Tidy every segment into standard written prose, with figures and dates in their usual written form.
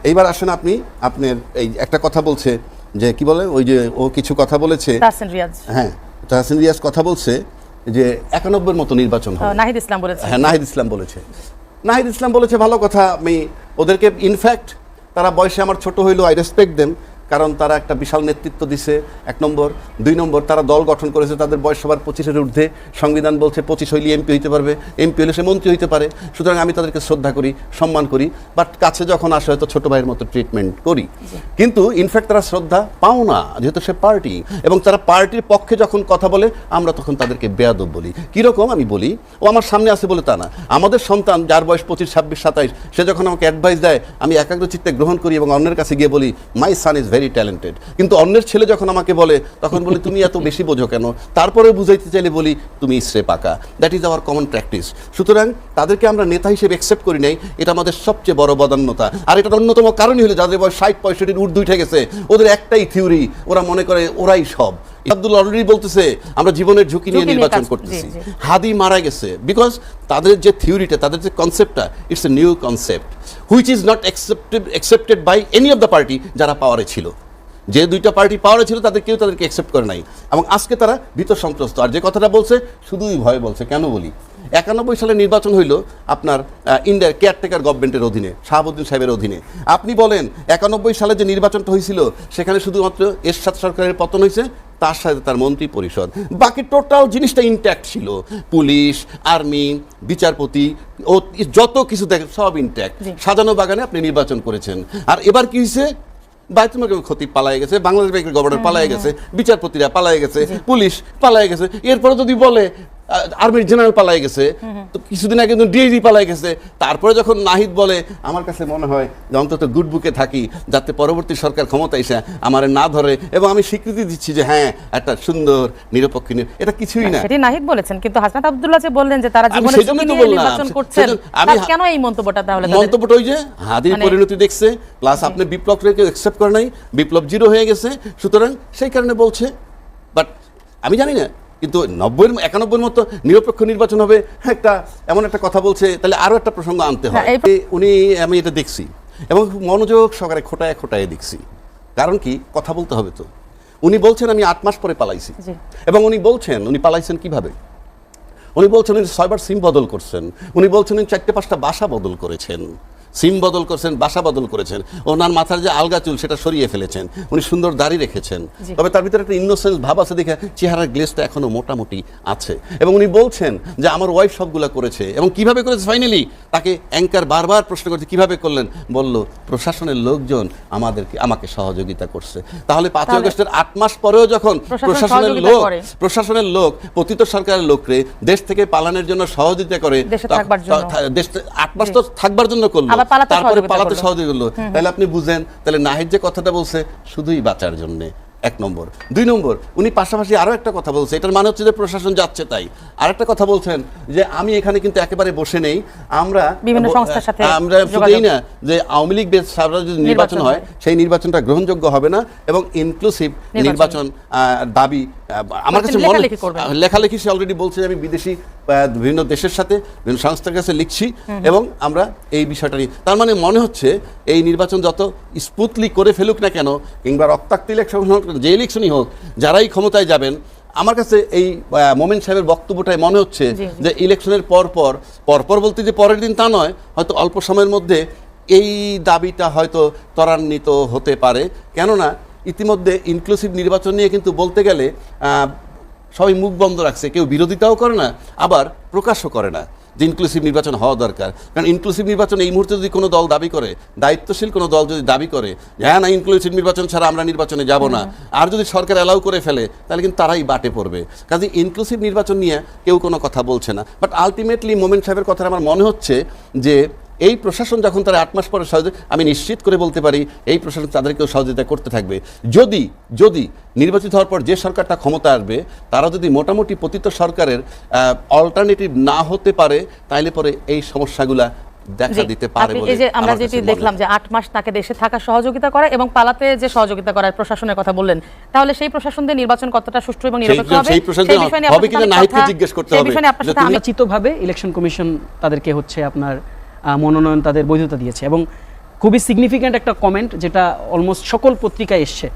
এইবার আসেন আপনি আপনার এই একটা কথা বলছে যে কি বলে ওই যে ও কিছু কথা বলেছে তাহসিন রিয়াজ, হ্যাঁ তাহসিন রিয়াজ কথা বলছে যে 91 মতো নির্বাচন হবে। নাহিদ ইসলাম বলেছে, হ্যাঁ নাহিদ ইসলাম বলেছে, নাহিদ ইসলাম বলেছে ভালো কথা। আমি ওদেরকে ইনফ্যাক্ট তারা বয়সে আমার ছোট হইলেও আই রেসপেক্ট দেম, কারণ তারা একটা বিশাল নেতৃত্ব দিছে 1 নম্বর। 2 নম্বর তারা দল গঠন করেছে, তাদের বয়স সবার 25-এর ঊর্ধ্বে। সংবিধান বলছে 25 হইলে এমপি হইতে পারবে, এমপি হলে সে মন্ত্রী হইতে পারে। সুতরাং আমি তাদেরকে শ্রদ্ধা করি, সম্মান করি, বাট কাছে যখন আসে হয়তো ছোট ভাইয়ের মতো ট্রিটমেন্ট করি। কিন্তু ইনফ্যাক্ট তারা শ্রদ্ধা পাও না, যেহেতু সে পার্টি, এবং তারা পার্টির পক্ষে যখন কথা বলে আমরা তখন তাদেরকে বেয়াদব বলি। কীরকম আমি বলি, ও আমার সামনে আছে বলে তা না, আমাদের সন্তান যার বয়স 25, 26, 27 সে যখন আমাকে অ্যাডভাইস দেয় আমি একাগ্র চিত্তে গ্রহণ করি এবং অন্যের কাছে গিয়ে বলি মাই সান ইজ ভেরি ট্যালেন্টেড। কিন্তু অন্যের ছেলে যখন আমাকে বলে তখন বলি তুমি এত বেশি বোঝো কেন, তারপরে বুঝাইতে চাইলে বলি তুমি ইসরে পাকা। That is our common practice. সুতরাং তাদেরকে আমরা নেতা হিসেবে অ্যাকসেপ্ট করি নাই, এটা আমাদের সবচেয়ে বড় বদান্যতা। আর এটার অন্যতম কারণই হলো যাদের বয়স 60-65 ঊর্ধ্বে উঠে গেছে, ওদের একটাই থিওরি, ওরা মনে করে ওরাই সব। আব্দুল অলরেডি বলতেছে আমরা জীবনের ঝুঁকি নিয়ে নির্বাচন করতেছি। হাদি মারা গেছে বিকজ তাদের যে থিওরিটা, তাদের যে কনসেপ্টটা, it's a new concept which is not accepted by any of the party যারা পাওয়ারে ছিল। যে 2টা পার্টি পাওয়ারে ছিল তাদের কেউ তাদেরকে অ্যাকসেপ্ট করে নাই, এবং আজকে তারা ভীত সন্ত্রস্ত। আর যে কথাটা বলছে শুধুই ভয় বলছে। কেন বলি, 91 সালে নির্বাচন হইল আপনার ইন্ডিয়ার কেয়ারটেকার গভর্নমেন্টের অধীনে, শাহাবুদ্দিন সাহেবের অধীনে। আপনি বলেন 91 সালে যে নির্বাচনটা হয়েছিল সেখানে শুধুমাত্র এরশাদ সরকারের পতন হয়েছে, তার সাথে তার মন্ত্রী পরিষদ, বাকি টোটাল জিনিসটা ইনট্যাক্ট ছিল। পুলিশ, আর্মি, বিচারপতি ও যত কিছু দেখেন সব ইনট্যাক্ট। সাজানো বাগানে আপনি নির্বাচন করেছেন। আর এবার কি হয়েছে, বাইতুল মালের খতিব পালায় গেছে, বাংলাদেশ ব্যাংকের গভর্নর পালায় গেছে, বিচারপতিরা পালায় গেছে, পুলিশ পালায় গেছে, এরপরে যদি বলে আর্মির জেনারেল পালায় গেছে, তো কিছুদিন আগে কিন্তু ডিআইজি পালায় গেছে। তারপরে যখন নাহিদ বলে আমার কাছে মনে হয় যে অন্তত গুড বুকে থাকি যাতে পরবর্তী সরকার ক্ষমতা এসে আমার না ধরে, এবং আমি স্বীকৃতি দিচ্ছি যে হ্যাঁ একটা সুন্দর নিরপেক্ষ, এটা কিছুই না। সেটা নাহিদ বলেছেন, কিন্তু হাসনাত আব্দুল্লাহ যে বললেন যে তারা জীবনের ঝুঁকি নিয়ে নির্বাচন করছেন, তার কেন এই মন্তব্যটা? তাহলে মন্তব্যটা ওই যে হাদির পরিণতি দেখছে, প্লাস আপনি বিপ্লবকে অ্যাকসেপ্ট করে নাই, বিপ্লব জিরো হয়ে গেছে, সুতরাং সেই কারণে বলছে। বাট আমি জানি না, কিন্তু 91 মতো নিরপেক্ষ নির্বাচন হবে একটা এমন একটা কথা বলছে, তাহলে আরো একটা প্রসঙ্গ আনতে হয়। উনি, আমি এটা দেখছি এবং মনোযোগ সহকারে খোটায় খোটায় দেখছি, কারণ কি কথা বলতে হবে তো। উনি বলছেন আমি 8 মাস পরে পালাইছি, এবং উনি বলছেন উনি পালাইছেন কিভাবে। উনি বলছেন উনি 6 বার সিম বদল করছেন, উনি বলছেন উনি 4-5টা বাসা বদল করেছেন, সিম বদল করেছেন, বাসা বদল করেছেন, ওনার মাথার যে আলগা চুল সেটা সরিয়ে ফেলেছেন, উনি সুন্দর দাড়ি রেখেছেন, তবে তার ভিতরে একটা ইনোসেন্স ভাব আছে দেখে চেহারার গ্লেজটা এখনো মোটামুটি আছে। এবং উনি বলছেন যে আমার ওয়াইফ সবগুলা করেছে, এবং কিভাবে করেছে ফাইনালি তাকে অ্যাঙ্কার বারবার প্রশ্ন করছে কিভাবে করলেন, বলল প্রশাসনের লোকজন আমাকে সহযোগিতা করছে। তাহলে 5 আগস্টের 8 মাস পরেও যখন প্রশাসনের লোক পতিত সরকারের লোকরে দেশ থেকে পালানোর জন্য সহযোগিতা করে, 8 মাস তো থাকবার জন্য করলো, তারপরে পালাতে সহযোগিতা করলো, তাহলে আপনি বুঝেন তাহলে নাহিদ যে কথাটা বলছে শুধুই বাঁচার জন্য। 1 নম্বর। 2 নম্বর, উনি পাশাপাশি আরো একটা কথা বলছে, এটার মানে হচ্ছে যে প্রশাসন যাচ্ছে তাই। আরেকটা কথা বলছেন যে আমি এখানে কিন্তু একেবারে বসে নেই, আমরা বিভিন্ন সংস্থার সাথে শুধুই না যে আওয়ামী লীগ বেস যদি নির্বাচন হয় সেই নির্বাচনটা গ্রহণযোগ্য হবে না, এবং ইনক্লুসিভ নির্বাচন দাবি আমার কাছে লেখালেখি সে অলরেডি বলছে আমি বিদেশি বিভিন্ন দেশের সাথে বিভিন্ন সংস্থার কাছে লিখছি, এবং আমরা এই বিষয়টা নিয়ে, তার মানে মনে হচ্ছে এই নির্বাচন যত স্মুথলি করে ফেলুক না কেন, কিংবা রক্তাক্ত ইলেকশন যে ইলেকশনই হোক, যারাই ক্ষমতায় যাবেন, আমার কাছে এই মোমেন সাহেবের বক্তব্যটাই মনে হচ্ছে যে ইলেকশনের পরপর বলতে যে পরের দিন তা নয়, হয়তো অল্প সময়ের মধ্যে এই দাবিটা হয়তো ত্বরান্বিত হতে পারে। কেননা ইতিমধ্যে ইনক্লুসিভ নির্বাচন নিয়ে কিন্তু বলতে গেলে সবাই মুখ বন্ধ রাখছে, কেউ বিরোধিতাও করে না, আবার প্রকাশও করে না যে ইনক্লুসিভ নির্বাচন হওয়া দরকার। কারণ ইনক্লুসিভ নির্বাচন এই মুহূর্তে যদি কোনো দল দাবি করে, দায়িত্বশীল কোনো দল যদি দাবি করে হ্যাঁ না ইনক্লুসিভ নির্বাচন ছাড়া আমরা নির্বাচনে যাব না, আর যদি সরকার অ্যালাউ করে ফেলে তাহলে কিন্তু তারাই বাটে পড়বে। কাজে ইনক্লুসিভ নির্বাচন নিয়ে কেউ কোনো কথা বলছে না। বাট আলটিমেটলি মোমেন সাহেবের কথা আমার মনে হচ্ছে যে এই প্রশাসন যখন তারা 8 মাস পরে আমি নিশ্চিত করে বলতে পারি এই প্রশাসন তাদেরকেও সহযোগিতা করতে থাকবে। যদি নির্বাচিত হওয়ার পর যে সরকারটা ক্ষমতা আসবে তারা যদি মোটামুটি পতিত সরকারের অল্টারনেটিভ না হতে পারে, তাইলে পরে এই সমস্যাগুলা দেখা দিতে পারে বলে এই যে আমরা যেটি দেখলাম যে 8 মাস তাকে দেশে থাকা সহযোগিতা করে এবং পালাতে যে সহযোগিতা করার প্রশাসনের কথা বললেন, তাহলে সেই প্রশাসন দিয়ে নির্বাচন কতটা সুষ্ঠু এবং নিরপেক্ষ হবে সেই বিষয়ে হবে কিনা নাহিদকে জিজ্ঞেস করতে হবে। নিশ্চিতভাবে ইলেকশন কমিশন তাদেরকে হচ্ছে আপনার মনোনয়ন তাদের বৈধতা দিয়েছে, এবং খুবই সিগনিফিক্যান্ট একটা কমেন্ট, যেটা অলমোস্ট সকল পত্রিকায় এসছে।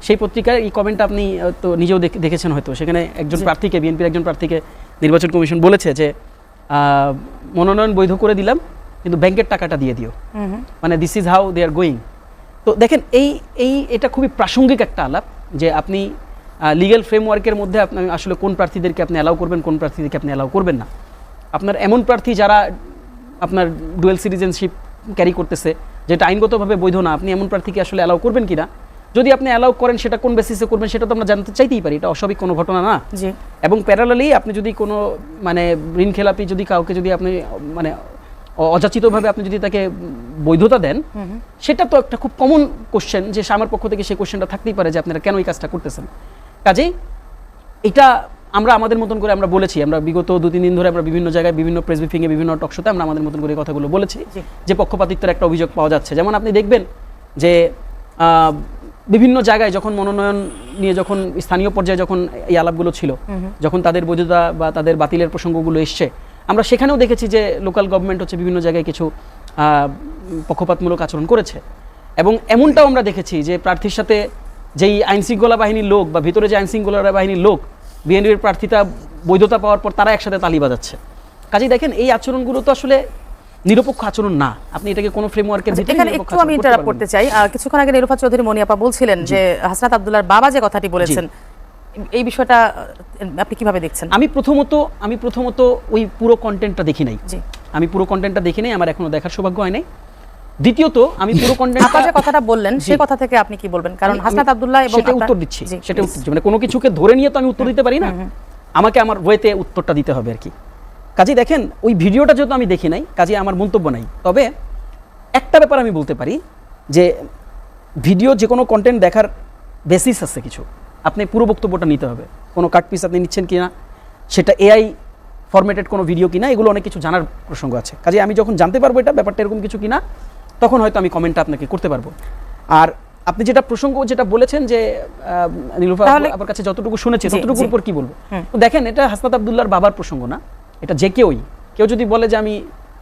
সেই পত্রিকায় এই কমেন্টটা আপনি তো নিজেও দেখেছেন হয়তো। সেখানে একজন প্রার্থীকে, বিএনপির একজন প্রার্থীকে নির্বাচন কমিশন বলেছে যে মনোনয়ন বৈধ করে দিলাম, কিন্তু ব্যাংকের টাকাটা দিয়ে দিও। মানে this is how they are going. তো দেখেন এটা খুবই প্রাসঙ্গিক একটা আলাপ, যে আপনি লিগ্যাল ফ্রেমওয়ার্কের মধ্যে আপনি আসলে কোন প্রার্থীদেরকে আপনি অ্যালাউ করবেন, কোন প্রার্থীদেরকে আপনি অ্যালাউ করবেন না। আপনার এমন প্রার্থী যারা আপনার ডুয়েল সিটিজেনশিপ ক্যারি করতেছে, যেটা আইনগতভাবে বৈধ না, আপনি এমন প্রার্থীকে আসলে অ্যালাউ করবেন কিনা। যদি আপনি অ্যালাউ করেন, সেটা কোন বেসিসে করবেন সেটা তো আমরা জানতে চাইতেই পারি, এটা অস্বাভাবিক কোনো ঘটনা না। এবং প্যারালালি আপনি যদি কোনো মানে ঋণ খেলাপি যদি কাউকে যদি আপনি মানে অযাচিতভাবে আপনি যদি তাকে বৈধতা দেন, সেটা তো একটা খুব কমন কোশ্চেন, যে আমার পক্ষ থেকে সেই কোশ্চেনটা থাকতেই পারে যে আপনারা কেন এই কাজটা করতেছেন। কাজেই এটা আমরা আমাদের মতন করে আমরা বলেছি, আমরা বিগত 2-3 দিন ধরে আমরা বিভিন্ন জায়গায়, বিভিন্ন প্রেস ব্রিফিংয়ে, বিভিন্ন টকশোতে আমরা আমাদের মতন করে কথাগুলো বলেছি, যে পক্ষপাতিত্বের একটা অভিযোগ পাওয়া যাচ্ছে। যেমন আপনি দেখবেন যে বিভিন্ন জায়গায় যখন মনোনয়ন নিয়ে যখন স্থানীয় পর্যায়ে যখন এই আলাপগুলো ছিল, যখন তাদের বৈধতা বা তাদের বাতিলের প্রসঙ্গগুলো এসছে, আমরা সেখানেও দেখেছি যে লোকাল গভর্নমেন্ট হচ্ছে বিভিন্ন জায়গায় কিছু পক্ষপাতমূলক আচরণ করেছে। এবং এমনটাও আমরা দেখেছি যে প্রার্থীর সাথে যেই আইনশৃঙ্খলা বাহিনীর লোক বা ভিতরে যে আইনশৃঙ্খলা বাহিনীর লোক বিএনপির প্রার্থীতা বৈধতা পাওয়ার পর তারা একসাথে তালি বাজাচ্ছে। কাজেই দেখেন এই আচরণগুলো তো আসলে নিরপেক্ষ আচরণ না, আপনি এটাকে কোনো ফ্রেমওয়ার্কের ভিতরে এখানে একটু আমি ইন্টারাপ্ট করতে চাই। কিছুক্ষণ আগে নিরুফা চৌধুরী মনিয়াপা বলছিলেন যে হাসনাত আব্দুল্লাহর বাবা যে কথাটি বলেছেন, এই বিষয়টা আপনি কিভাবে দেখছেন? আমি প্রথমত ওই পুরো কন্টেন্টটা দেখি নাই। আমি পুরো কন্টেন্টটা দেখি নাই, আমার এখনো দেখার সৌভাগ্য হয় নাই। দ্বিতীয়ত আমি পুরো কন্টেন্ট আপনি যে কথাটা বললেন সেই কথা থেকে আপনি কি বলবেন? কারণ হাসনাত আব্দুল্লাহ এবং সেটা উত্তর দিচ্ছি, সেটা উত্তর দিচ্ছি, মানে কোনো কিছুকে ধরে নিয়ে তো আমি উত্তর দিতে পারি না, আমাকে আমার ওয়েতে উত্তরটা দিতে হবে আর কি। কাজেই দেখেন ওই ভিডিওটা যেহেতু আমি দেখি নাই, কাজেই আমার মন্তব্য নাই। তবে একটা ব্যাপার আমি বলতে পারি যে ভিডিও যে কোনো কন্টেন্ট দেখার বেসিস আছে কিছু, আপনি পুরো বক্তব্যটা নিতে হবে। কোনো কাট পিস আপনি নিচ্ছেন কিনা, সেটা এআই ফরম্যাটেড কোনো ভিডিও কিনা, এগুলো অনেক কিছু জানার প্রসঙ্গ আছে। কাজেই আমি যখন জানতে পারবো এটা ব্যাপারটা এরকম কিছু কিনা, তখন হয়তো আমি কমেন্টটা আপনাকে করতে পারবো। আর আপনি যেটা প্রসঙ্গ যেটা বলেছেন যে নীলুফা আপনার কাছে যতটুকু শুনেছি ততটুকুর উপর কি বলবো, তো দেখেন এটা হাসনাত আব্দুল্লাহর বাবার প্রসঙ্গ না, এটা যে কেউ যদি বলে যে আমি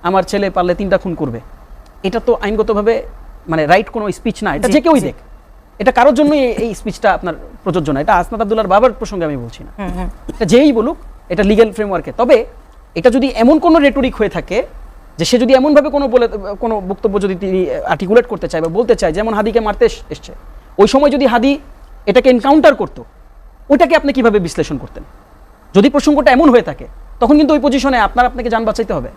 আমার ছেলে পারলে 3টা খুন করবে, এটা তো আইনগতভাবে মানে রাইট কোনো স্পিচ না, এটা যে কেউই দেখ, এটা কারোর জন্যই এই স্পিচটা আপনার প্রযোজ্য না। এটা হাসনাত আব্দুল্লাহর বাবার প্রসঙ্গে আমি বলছি না, এটা যেই বলুক, এটা লিগ্যাল ফ্রেমওয়ার্কে। তবে এটা যদি এমন কোনো রেটরিক হয়ে থাকে যে সে যদি এমনভাবে কোনো বক্তব্য যদি তিনি আর্টিকুলেট করতে চায় বা বলতে চায়, যেমন হাদিকে মারতে এসছে, ওই সময় যদি হাদি এটাকে এনকাউন্টার করতো, ওইটাকে আপনি কিভাবে বিশ্লেষণ করতেন? যদি প্রসঙ্গটা এমন হয়ে থাকে, তখন কিন্তু ওই পজিশনে আপনাকে যান বাঁচাইতে হবে,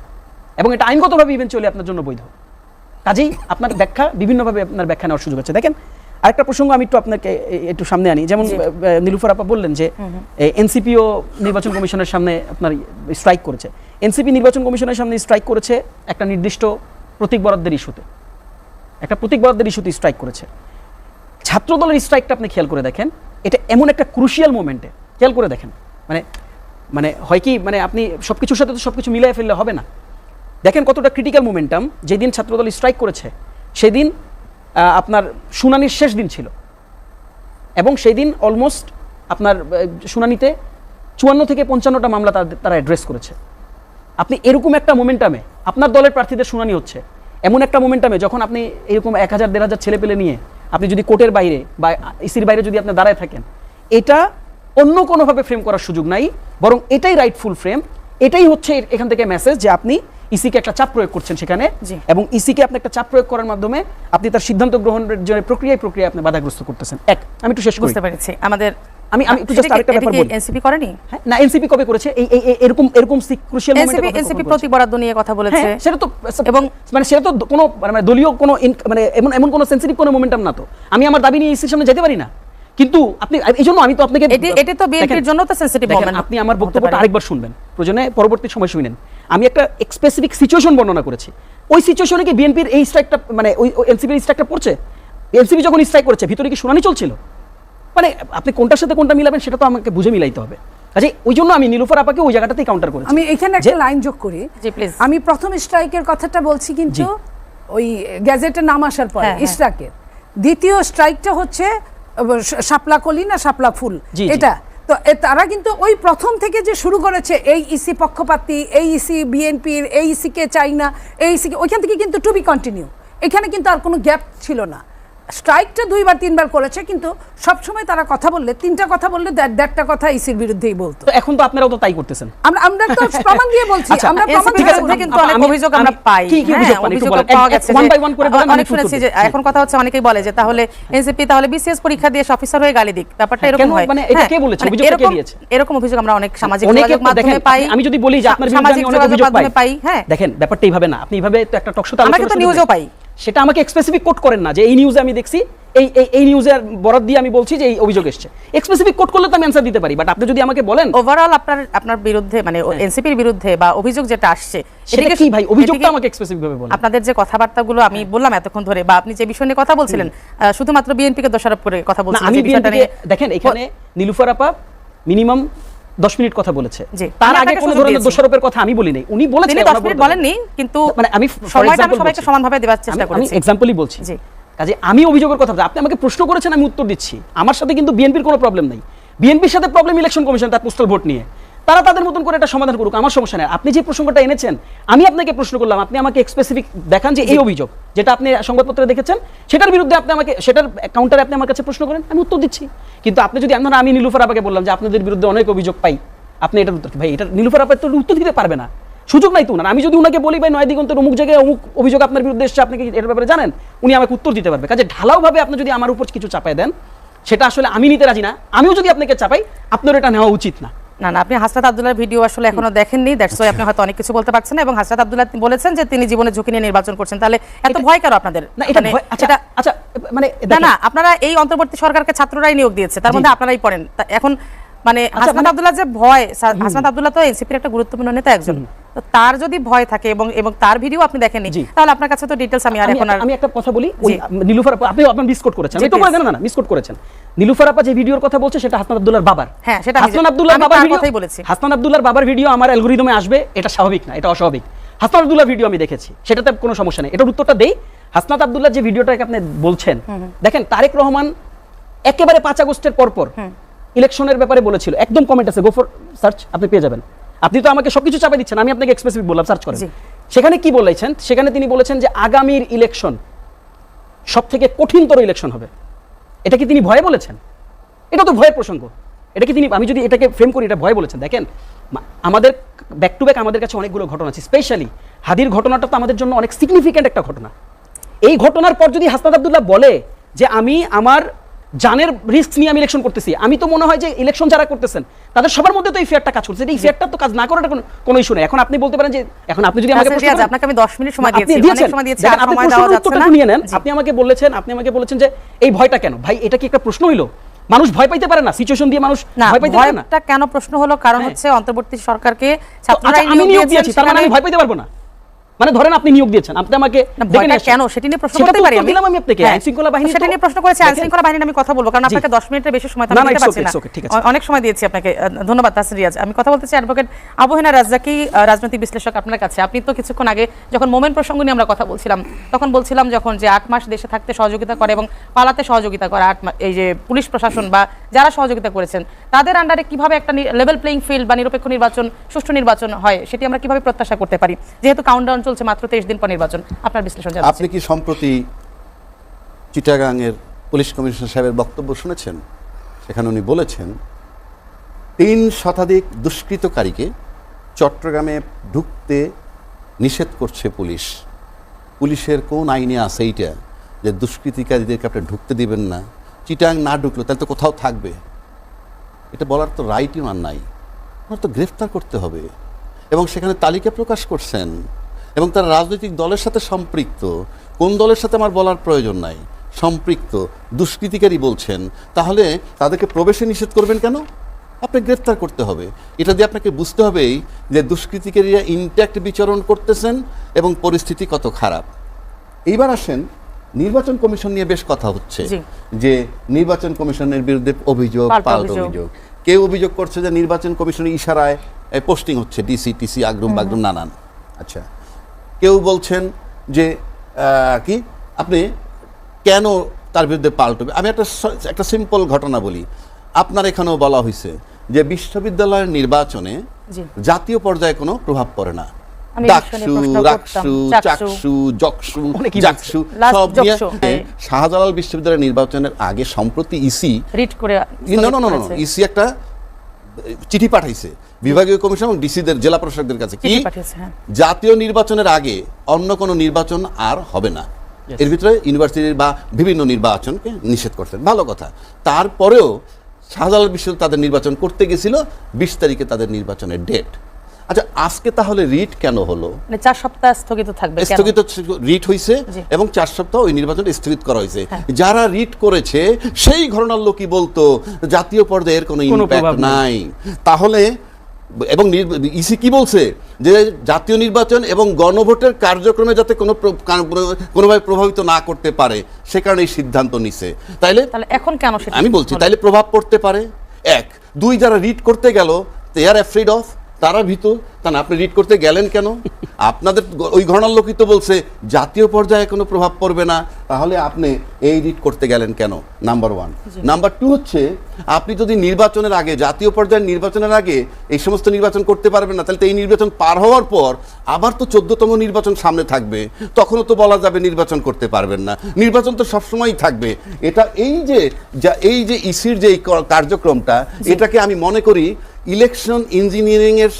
এবং এটা আইনগতভাবে ইভেন্চুয়ালি আপনার জন্য বৈধ। কাজেই আপনার ব্যাখ্যা বিভিন্নভাবে আপনার ব্যাখ্যা নেওয়ার সুযোগ আছে। দেখেন আরেকটা প্রসঙ্গ আমি আপনাকে একটু সামনে আনি, যেমন নীলুফার আপা বললেন যে এনসিপিও নির্বাচন কমিশনের সামনে আপনার স্ট্রাইক করেছে। এনসিপি নির্বাচন কমিশনের সামনে স্ট্রাইক করেছে একটা নির্দিষ্ট প্রতীক বরাদ্দের ইস্যুতে, স্ট্রাইক করেছে। ছাত্রদলের স্ট্রাইকটা আপনি খেয়াল করে দেখেন, এটা এমন একটা ক্রুশিয়াল মোমেন্টে খেয়াল করে দেখেন, মানে হয় কি, মানে আপনি সবকিছুর সাথে তো সবকিছু মিলিয়ে ফেললে হবে না। দেখেন কতটা ক্রিটিক্যাল মোমেন্টাম। যেদিন ছাত্রদল স্ট্রাইক করেছে সেদিন আপনার শুনানির শেষ দিন ছিল, এবং সেই দিন অলমোস্ট আপনার শুনানিতে 54 থেকে 55টা মামলা তারা অ্যাড্রেস করেছে। আপনি এরকম একটা মোমেন্টামে আপনার দলের প্রার্থীদের শুনানি হচ্ছে, এমন একটা মোমেন্টামে যখন আপনি এরকম 1000-1500 ছেলে পেলে নিয়ে আপনি যদি কোর্টের বাইরে বা ইসির বাইরে যদি আপনি দাঁড়ায় থাকেন, এটা অন্য কোনোভাবে ফ্রেম করার সুযোগ নাই, বরং এটাই রাইটফুল ফ্রেম। এটাই হচ্ছে এখান থেকে মেসেজ যে আপনি ইসিকে একটা চাপ প্রয়োগ করছেন সেখানে, এবং ইসিকে আপনি একটা চাপ প্রয়োগ করার মাধ্যমে আপনি তার সিদ্ধান্ত গ্রহণের জন্য প্রক্রিয়ায় আপনি বাধাগ্রস্ত করতেছেন। আমি একটু শেষ করতে পেরেছি। আমি একটু জাস্ট আরেকটা ব্যাপার বলি। এনসিপি করেনি? হ্যাঁ, না, এনসিপি কবে করেছে? এরকম ক্রুশিয়াল মোমেন্টে এনসিপি প্রতি বরাদ্দ নিয়ে কথা বলেছে, সেটা তো, এবং মানে সেটা তো কোনো মানে দলীয় কোনো মানে এমন কোনো সেনসিটিভ কোনো মোমেন্টাম না। তো আমি আমার দাবি নিয়ে ইসির সামনে যেতে পারি না, কিন্তু আপনি এইজন্য আমি তো আপনাকে এটা তো বিএনপির জন্য তো সেনসিটিভ মোমেন্ট। আপনি আমার বক্তব্যটা আরেকবার শুনবেন, প্রয়োজনে পরবর্তী সময় শুনেন। আমি একটা স্পেসিফিক সিচুয়েশন বর্ণনা করেছি। ওই সিচুয়েশনে কি বিএনপির এই স্ট্রাইকটা মানে ওই এনসিপির স্ট্রাইকটা পড়ছে? এনসিপি যখন স্ট্রাইক করেছে ভিতরে কি শুনানি চলছিল? মানে আপনি কোনটার সাথে কোনটা মিলাবেন সেটা তো আমাকে বুঝে মিলাইতে হবে। কাজে ওই জন্য আমি নীলুফার আপাকে ওই জায়গাটাতেই কাউন্টার করেছি। আমি এখানে একটা লাইন যোগ করি। আমি প্রথম স্ট্রাইকের কথাটা বলছি, কিন্তু ওই গ্যাজেটে নাম আসার পরে স্ট্রাইকের দ্বিতীয় স্ট্রাইকটা হচ্ছে শাপলা কলি না শাপলা ফুল, এটা তো তারা কিন্তু ওই প্রথম থেকে যে শুরু করেছে, এই ইসি পক্ষপাতী, এই ইসি বিএনপির, এই ইসিকে চাই না, এই ইসিকে, ওইখান থেকে কিন্তু টু বি কন্টিনিউ। এখানে কিন্তু আর কোনো গ্যাপ ছিল না। স্ট্রাইকটা 2বার 3বার করেছে, কিন্তু সবসময় তারা কথা বললে, 3টা কথা বললে দেড়টা কথা ইসির বিরুদ্ধেই বলতো। তো এখন তো আপনারাও তো তাই করতেছেন। আমরা তো প্রমাণ দিয়ে বলছি, আচ্ছা, আমরা প্রমাণ ঠিক আছে, কিন্তু অনেক অভিযোগ আমরা পাই। কি অভিযোগ পান? একটু বলেন। পাওয়া গেছে one by one করে বলেন, অনেক শুনেছি যে এখন কথা হচ্ছে, অনেকেই বলে যে তাহলে এনসিপি তাহলে বিসিএস পরীক্ষা দিয়ে অফিসার হয়ে গালি দিক, ব্যাপারটা এরকম হয়। মানে এটা কে বলেছে? অভিযোগটা কে দিয়েছে? এরকম অভিযোগ আমরা অনেক সামাজিক অনেকে যোগাযোগ মাধ্যমে দেখেন, পাই। আমি যদি বলি যে আপনার বিরুদ্ধে আমি অনেক অভিযোগ পাই, হ্যাঁ দেখেন ব্যাপারটা এইভাবে না। আপনি এইভাবে তো একটা টক শোতে আমরা কিন্তু নিউজও পাই, সেটা আমাকে স্পেসিফিক কোট করেন না যে এই নিউজে আমি দেখছি, এই নিউজের বরাত দিয়ে আমি বলছি যে এই অভিযোগ এসেছে। স্পেসিফিক কোট করলে তো আমি অ্যানসার দিতে পারি, বাট আপনি যদি আমাকে বলেন ওভারঅল আপনার বিরুদ্ধে মানে এনসিপির বিরুদ্ধে বা অভিযোগ যেটা আসছে সেটা কি ভাই? অভিযোগটা আমাকে স্পেসিফিক ভাবে বলেন। আপনাদের যে কথাবার্তাগুলো আমি বললাম এতক্ষণ ধরে, বা আপনি যে বিষয় নিয়ে কথা বলছিলেন, শুধুমাত্র বিএনপিকে দোষারোপ করে কথা বলছিলেন, আমি যে বিষয়টা নিয়ে দেখেন এখানে নীলুফার আপা মিনিমাম 10 মিনিট কথা বলেছে। জি, তার আমি আগে আপনাকে কোনো সুযোগ ধরনের দিয়েছি। দোষারোপের কথা আমি বলি নাই, উনি বলেছেন। তিনি 10 মিনিট বলেননি, কিন্তু মানে আমি সময়টা আমি সবাইকে সমানভাবে দেওয়ার চেষ্টা আমি করেছি। এক্সাম্পলই বলছি। জি, কাজে আমি অভিযোগের কথা, আপনি আমাকে প্রশ্ন করেছেন, আমি উত্তর দিচ্ছি। আমার সাথে কিন্তু বিএনপির কোনো প্রবলেম নাই। বিএনপির সাথে প্রবলেম ইলেকশন কমিশন তার পোস্টাল ভোট নিয়ে, তারা তাদের মতন করে এটা সমাধান করুক, আমার সমস্যা নেই। আপনি যে প্রসঙ্গটা এনেছেন, আমি আপনাকে প্রশ্ন করলাম, আপনি আমাকে স্পেসিফিক দেখান যে এই অভিযোগ যেটা আপনি সংবাদপত্রে দেখেছেন, সেটার বিরুদ্ধে আপনি আমাকে, সেটার কাউন্টারে আপনি আমার কাছে প্রশ্ন করেন, আমি উত্তর দিচ্ছি। কিন্তু আপনি যদি আমি নীলুফার আপাকে বললাম যে আপনাদের বিরুদ্ধে অনেক অভিযোগ পাই, আপনি এটার উত্তর, ভাই এটা নীলুফার আপা তো উত্তর দিতে পারবে না, সুযোগ নাই তো উনার। আমি যদি উনাকে বলি ভাই 9 দিগন্তের অমুক জায়গায় অমুক অভিযোগ আপনার বিরুদ্ধে এসেছে, আপনি কি এর ব্যাপারে জানেন, উনি আমাকে উত্তর দিতে পারবে। কাজে ঢালাওভাবে আপনি যদি আমার উপর কিছু চাপায় দেন, সেটা আসলে আমি নিতে রাজি না। আমিও যদি আপনাকে চাপাই, আপনার এটা নেওয়া উচিত না। না না, আপনি হাসনাত আব্দুল্লাহর ভিডিও আসলে এখনো দেখেননি, দ্যাটস ওয়াই আপনি হয়তো অনেক কিছু বলতে পারছেন না। এবং হাসনাত আব্দুল্লাহ বলেছেন যে তিনি জীবনের ঝুঁকি নিয়ে নির্বাচন করছেন, তাহলে এত ভয় কেন আপনাদের? না এটা আচ্ছা মানে না না, আপনারা এই অন্তর্বর্তী সরকারকে ছাত্ররাই নিয়োগ দিয়েছে, তার মধ্যে আপনারাই পড়েন। এখন মানে হাসনাত আব্দুল্লাহ যে ভয়, হাসনাত আব্দুল্লাহ তো এনসিপির একটা গুরুত্বপূর্ণ নেতা একজন, তো তার যদি ভয় থাকে এবং তার ভিডিও আপনি দেখেননি, তাহলে আপনার কাছে তো ডিটেইলস আমি আর এখন আমি একটা কথা বলি, ওই নীলুফার আপা আপনি মিসকোট করেছেন, আমি তো বলে দেন না মিসকোট করেছেন। নীলুফার আপা যে ভিডিওর কথা বলছে সেটা হাসনাত আব্দুল্লাহর বাবার। হ্যাঁ, সেটা হাসনাত আব্দুল্লাহর বাবার ভিডিও কথাই বলেছি। হাসনাত আব্দুল্লাহর বাবার ভিডিও আমার অ্যালগরিদমে আসবে, এটা স্বাভাবিক না, এটা অস্বাভাবিক। হাসনাত আব্দুল্লাহর ভিডিও আমি দেখেছি, সেটাতে কোনো সমস্যা নেই। এটার উত্তরটা দেই। হাসনাত আব্দুল্লাহ যে ভিডিওটাকে আপনি বলছেন, দেখেন তারেক রহমান একেবারে 5 আগস্টের পরপর ইলেকশনের ব্যাপারে বলেছিল, একদম কমেন্ট আছে, গো ফর সার্চ, আপনি পেয়ে যাবেন। আপনি তো আমাকে সবকিছু চাপে দিচ্ছেন, আমি আপনাকে স্পেসিফিক বললাম, সার্চ করেন। সেখানে কি বলেছেন? সেখানে তিনি বলেছেন যে আগামীর ইলেকশন সবথেকে কঠিনতর ইলেকশন হবে। এটা কি তিনি ভয়ে বলেছেন? এটা তো ভয়ের প্রসঙ্গ। এটা কি তিনি, আমি যদি এটাকে ফ্রেম করি, এটা ভয় বলেছেন? দেখেন আমাদের ব্যাক টু ব্যাক আমাদের কাছে অনেকগুলো ঘটনা আছে, স্পেশালি হাদির ঘটনাটা তো আমাদের জন্য অনেক সিগনিফিক্যান্ট একটা ঘটনা। এই ঘটনার পর যদি হাসনাত আব্দুল্লাহ বলে যে আমি আমার জানের রিস্ক নিয়ে আমি ইলেকশন করতেছি, আমি তো মনে হয় যে ইলেকশন যারা করতেছেন তাদের সবার মধ্যে তো এই ফিয়ারটা কাজ করছে। এই ফিয়ারটা তো কাজ না করাটা কোনো ইস্যু নেই। এখন আপনি বলতে পারেন যে, এখন আপনি যদি আমাকে প্রশ্ন করেন, আপনাকে আমি 10 মিনিট সময় দিয়েছি, অনেক সময় দিয়েছি, আর আপনি সময় দেওয়া যাচ্ছে উত্তরটা না। নিয়ে নেন। আপনি আমাকে বলেছেন যে এই ভয়টা কেন? ভাই এটা কি একটা প্রশ্ন হইলো? মানুষ ভয় পাইতে পারে না, সিচুয়েশন দিয়ে মানুষ ভয় পাইতে পারে না। ভয়টা কেন প্রশ্ন হলো? কারণ হচ্ছে অন্তর্বর্তী সরকারকে ছাত্ররাই নিয়োগ দিয়েছে, তার মানে আমি ভয় পাইতে পারবো না? মানে ধরেন আপনি নিয়োগ দিয়েছেন, আপনি আমাকে কেন সেটা নিয়ে প্রশ্ন করতে পারি আমি? আমি আপনাকে আইন শৃঙ্খলা বাহিনী, সেটা নিয়ে প্রশ্ন করেছি, আইন শৃঙ্খলা বাহিনী আমি কথা বলবো, কারণ আপনাকে 10 মিনিটের বেশি সময় তো আমি দিতে পারছি না। অনেক সময় দিয়েছি আপনাকে, ধন্যবাদ তাসরিন রিয়াজ। আমি কথা বলতেছি অ্যাডভোকেট আবু হেনা রাজ্জাকি, রাজনৈতিক বিশ্লেষক আপনার কাছে। আপনি তো কিছুক্ষণ আগে যখন মোমেন প্রসঙ্গ নিয়ে আমরা কথা বলছিলাম, তখন বলছিলাম যখন যে 8 মাস দেশে থাকতে সহযোগিতা করে এবং পালাতে সহযোগিতা করে এই যে পুলিশ প্রশাসন বা যারা সহযোগিতা করেছেন, তাদের আন্ডারে কিভাবে একটা লেভেল প্লেইং ফিল্ড বা নিরপেক্ষ নির্বাচন, সুষ্ঠু নির্বাচন হয়, সেটি আমরা কিভাবে প্রত্যাশা করতে পারি, যেহেতু কাউন্টডাউন চলছে মাত্র 23 দিন পর নির্বাচন? আপনার বিশ্লেষণ জানাচ্ছি। আপনি কি সম্প্রতি চিটাগাংয়ের পুলিশ কমিশনার সাহেবের বক্তব্য শুনেছেন? সেখানে উনি বলেছেন 3 শতাধিক দুষ্কৃতকারীকে চট্টগ্রামে ঢুকতে নিষেধ করছে পুলিশ। পুলিশের কোন আইনে আছে এইটা যে দুষ্কৃতিকারীদেরকে আপনি ঢুকতে দিবেন না? চিটাগাং না ঢুকলো তাহলে তো কোথাও থাকবে। এটা বলার তো রাইটই আর নাই। ওনার তো গ্রেফতার করতে হবে। এবং সেখানে তালিকা প্রকাশ করছেন, এবং তারা রাজনৈতিক দলের সাথে সম্পৃক্ত। কোন দলের সাথে আমার বলার প্রয়োজন নাই, সম্পৃক্ত দুষ্কৃতিকারী বলছেন, তাহলে তাদেরকে প্রবেশে নিষেধ করবেন কেন? আপনি গ্রেফতার করতে হবে। এটা দিয়ে আপনাকে বুঝতে হবেই যে দুষ্কৃতিকারীরা ইনট্যাক্ট বিচরণ করতেছেন এবং পরিস্থিতি কত খারাপ। এইবার আসেন, নির্বাচন কমিশন নিয়ে বেশ কথা হচ্ছে যে নির্বাচন কমিশনের বিরুদ্ধে অভিযোগ, পাল্টা অভিযোগ। কেউ অভিযোগ করছে যে নির্বাচন কমিশনের ইশারায় পোস্টিং হচ্ছে, ডিসি টিসি আগরুম বাগরুম নানান। আচ্ছা, কেউ বলছেন যে কি আপনি কেন তার বিরুদ্ধে পাল্টবে? আমি একটা সিম্পল ঘটনা বলি। আপনার এখানেও বলা হয়েছে যে বিশ্ববিদ্যালয়ের নির্বাচনে জাতীয় পর্যায়ে কোনো প্রভাব পড়ে না, আমি ডাকসু, রাকসু, চাকসু, জকসু, জাকসু Last সব নিয়ে জকসু, হ্যাঁ। শাহজালাল বিশ্ববিদ্যালয় নির্বাচনের আগে সম্প্রতি ইসি রিড করে ইসি একটা চিঠি পাঠাইছে বিভাগীয় কমিশন এবং ডিসিদের জেলা প্রশাসকদের কাছে কি চিঠি পাঠিয়েছে, হ্যাঁ। জাতীয় নির্বাচনের আগে অন্য কোনো নির্বাচন আর হবে না, এর ভিতরে ইউনিভার্সিটির বা বিভিন্ন নির্বাচনকে নিষেধ করতেন, ভালো কথা। তারপরেও শাহজালাল বিশ্ববিদ্যালয় তাদের নির্বাচন করতে গেছিল 20 তারিখে তাদের নির্বাচনের ডেট। আচ্ছা, আজকে তাহলে রিট কেন হলো? মানে 4 সপ্তাহ স্থগিত থাকবে কেন? স্থগিত রিট হয়েছে জি। এবং 4 সপ্তাহ ওই নির্বাচন স্থগিত করা হয়েছে। যারা রিট করেছে সেই ঘটনার লোকই বলতো জাতীয় পর্যায়ে এর কোনো ইমপ্যাক্ট নাই। তাহলে এবং ইসি কি বলছে যে জাতীয় নির্বাচন এবং গণভোটের কার্যক্রমে যাতে কোনোভাবে প্রভাবিত না করতে পারে সে কারণে এই সিদ্ধান্ত নিছে। তাহলে এখন কেন সেটা আমি বলছি তাইলে প্রভাব পড়তে পারে। 1, 2 যারা রিট করতে গেল দে আর অ্যাফ্রেড অফ, তারা ভীত। তা না, আপনি রিট করতে গেলেন কেন? আপনাদের ওই ঘটনার লোকই তো বলছে জাতীয় পর্যায়ে কোনো প্রভাব পড়বে না, তাহলে আপনি এই রিট করতে গেলেন কেন? নাম্বার 1। নাম্বার 2 হচ্ছে আপনি যদি নির্বাচনের আগে জাতীয় পর্যায়ের নির্বাচনের আগে এই সমস্ত নির্বাচন করতে পারবেন না, তাহলে তো এই নির্বাচন পার হওয়ার পর আবার তো 14তম নির্বাচন সামনে থাকবে, তখনও তো বলা যাবে নির্বাচন করতে পারবেন না। নির্বাচন তো সবসময়ই থাকবে। এটা এই যে ইসির যে কার্যক্রমটা, এটাকে আমি মনে করি ইলেকশন ইঞ্জিনিয়ারিং এর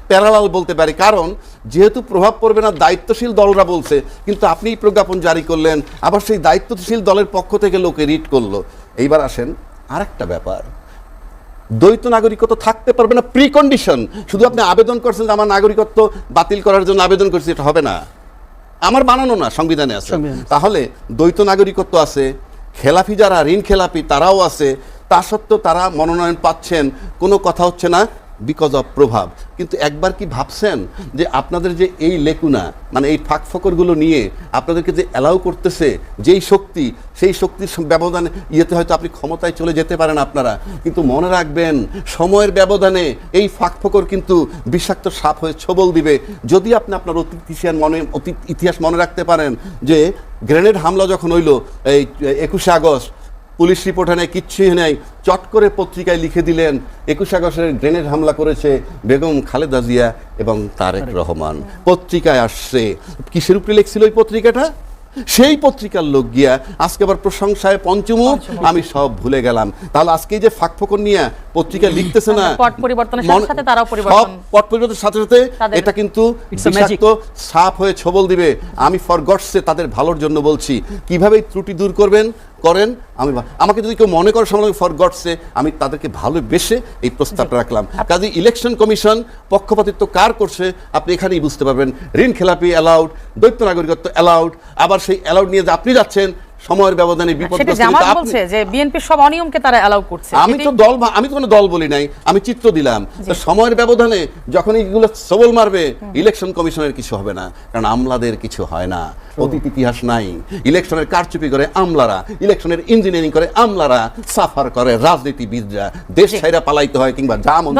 প্যারালাল বলতে পারি। কারণ যেহেতু প্রভাব পড়বে না দায়িত্বশীল দলরা বলছে, কিন্তু আপনি প্রজ্ঞাপন জারি করলেন, আবার সেই দায়িত্বশীল দলের পক্ষ থেকে লোকে রিট করলো। এইবার আসেন আরেকটা ব্যাপার, দ্বৈত নাগরিকত্ব থাকতে পারবে না প্রিকন্ডিশন। শুধু আপনি আবেদন করছেন যে আমার নাগরিকত্ব বাতিল করার জন্য আবেদন করছি, এটা হবে না, আমার বানানো না, সংবিধানে আছে। তাহলে দ্বৈত নাগরিকত্ব আছে, খেলাফি যারা ঋণ খেলাফি তারাও আছে, তা সত্ত্বেও তারা মনোনয়ন পাচ্ছেন, কোনো কথা হচ্ছে না বিকজ অফ প্রভাব। কিন্তু একবার কি ভাবছেন যে আপনাদের যে এই লেকুনা, মানে এই ফাঁকফোকরগুলো নিয়ে আপনাদেরকে যে অ্যালাউ করতেছে যেই শক্তি, সেই শক্তির ব্যবধানে ইয়েতে হয়তো আপনি ক্ষমতায় চলে যেতে পারেন আপনারা, কিন্তু মনে রাখবেন সময়ের ব্যবধানে এই ফাঁকফোকর কিন্তু বিষাক্ত সাপ হয়ে ছবল দিবে। যদি আপনি আপনার অতীত ইতিহাস মনে রাখতে পারেন যে গ্রেনেড হামলা যখন হইল এই 21শে আগস্ট, পুলিশ রিপোর্ট নেই, কিচ্ছুই নেই, চট করে পত্রিকায় লিখে দিলেন 21 আগস্টের গ্রেনেড হামলা করেছে বেগম খালেদা জিয়া এবং তারেক রহমান। পত্রিকায় আসছে, কিসের উপরে লিখছিল ওই পত্রিকাটা? সেই পত্রিকার লোক গিয়া আজকে আবার প্রশংসায় পঞ্চমুখ, আমি সব ভুলে গেলাম। তাহলে আজকে যে ফাঁকফোকর নিয়ে পত্রিকা লিখতেছে না, পট পরিবর্তনের সাথে সাথে তারাও পরিবর্তন, সব পট পরিবর্তনের সাথে সাথে এটা কিন্তু বিষাক্ত সাপ হয়ে ছবল দিবে। আমি ফর গডসে তাদের ভালোর জন্য বলছি, কিভাবে এই ত্রুটি দূর করেন। আমাকে যদি কেউ মনে করে সমালোচনা ফর গডসে, আমি তাদেরকে ভালোবেসে এই প্রস্তাবটা রাখলাম। কাজে ইলেকশন কমিশন পক্ষপাতিত্ব কার করছে আপনি এখানেই বুঝতে পারবেন। ঋণ খেলাপি অ্যালাউড, দ্বৈত নাগরিকত্ব অ্যালাউড, আবার সেই অ্যালাউড নিয়ে যে আপনি যাচ্ছেন সময়ের ব্যবধানে বিপদগ্রস্ত। বলছে যে বিএনপির সব অনিয়মকে তারা অ্যালাউ করছে। আমি তো কোনো দল বলি নাই, আমি চিত্র দিলাম। সময়ের ব্যবধানে যখন এইগুলো সবল মারবে, ইলেকশন কমিশনের কিছু হবে না, কারণ আমলাদের কিছু হয় না, অতীত ইতিহাস নাই। ইলেকশনের কারচুপি করে আমলারা, ইলেকশনের ইঞ্জিনিয়ারিং করে আমলারা, সাফার করে রাজনীতিবিদরা, দেশ ছাইরা পালাইতে হয় কিংবা যা মন